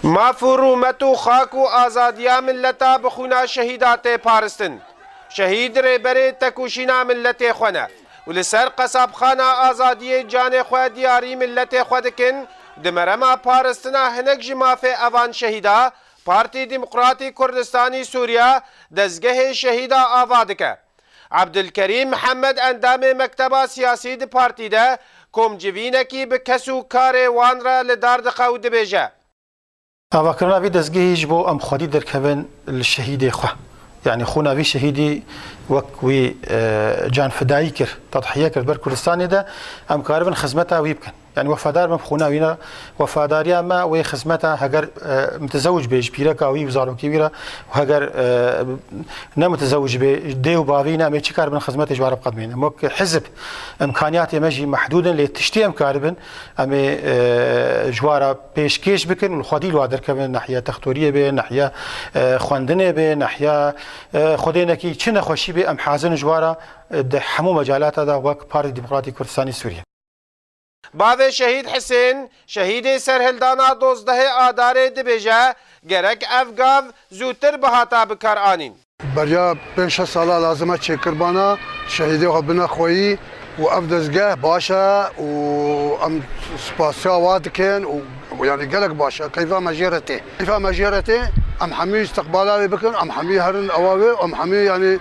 ما فرومت و خاک و آزادیا ملتا بخونا شهیدات پارستن شهید ریبری تکوشینا ملت خونه و لسر قصاب خانه آزادی جان خود دیاری ملت خودکن دمرما پارستنا هنک جماف اوان شهیدا پارتی دموکراتی کردستانی سوریا دزگه شهیدا آوادکه عبدالکریم محمد اندام مكتبا سیاسی دی پارتی ده کم جوینکی بکسو کار وان را لدارد قود بیجه آواکرنا وی دزگهیش بو ام خودی درکبن الشهید خو يعني خونا في شهيدي وكوي جان فدائي كر تضحية كر بر كردستان ده ام كاربن خدمتها ويبكن يعني وفادار من خونا وينا وفاداريا ما وي خدمتها هجر متزوج بيج بيركا وي وزارم كبيره وهجر نا متزوج ديو بابينا ما تشكر من خدمته جوار قدمين مك حزب امكانيات مجي محدودا لتشتي ام كاربن ام جوارا بيشكيش بكن والخدي الوادر كمان ناحيه تختوريه به ناحيه خواندنه به ناحيه خدينا كي چنه خوشي به ام حازن جوارا حمو مجالات هذا وك بارتي ديمقراطي كردستاني سوريا باوی شهید حسین شهید سرهلدانا 12 آدار دبیجه گرک افگاو زودتر بهاتا بکار آنین بریا 5 ساله لازمه چکربانا شهیدی خو بنا خویی و اف دزگه باشه و ام سپاسیا وادکن و يعني قالك باشا كيف مجيرتي ام حمي استقبالي بكن ام حمي هرن اواوي ام حمي يعني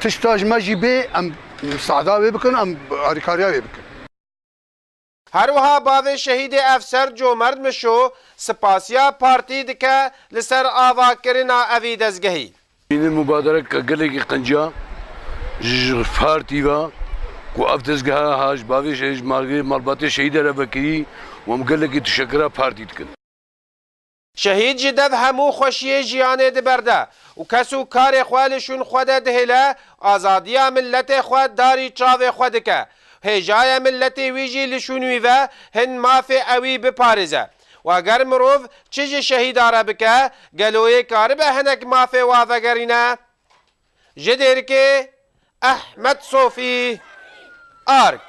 تشتاج ماجي بي ام مساعداوي بكن ام اريكارياوي بكن هروها باوی شهید افسر جو مرد مشو سپاسیا پارتی دکه لسر آوا کرنا اوی دزگهی این مبادره کگلی قنجا پارتی و کو اف دزگها هاش باوی شهید malbatên شهید را وکری و مگلی تشکر پارتی دکن شهید جدف همو خوشی جیانه دبرده و کسو کار خوالشون خود دهله آزادیا ملت خود داری چاو خود که هجای ملتی ویجی لشونوی و هن مافی اوی بپارزه و اگر مروف چیج شهید آره بکه گلوی کار به هنک مافی وافگرینه ديرك احمد صوفي آرك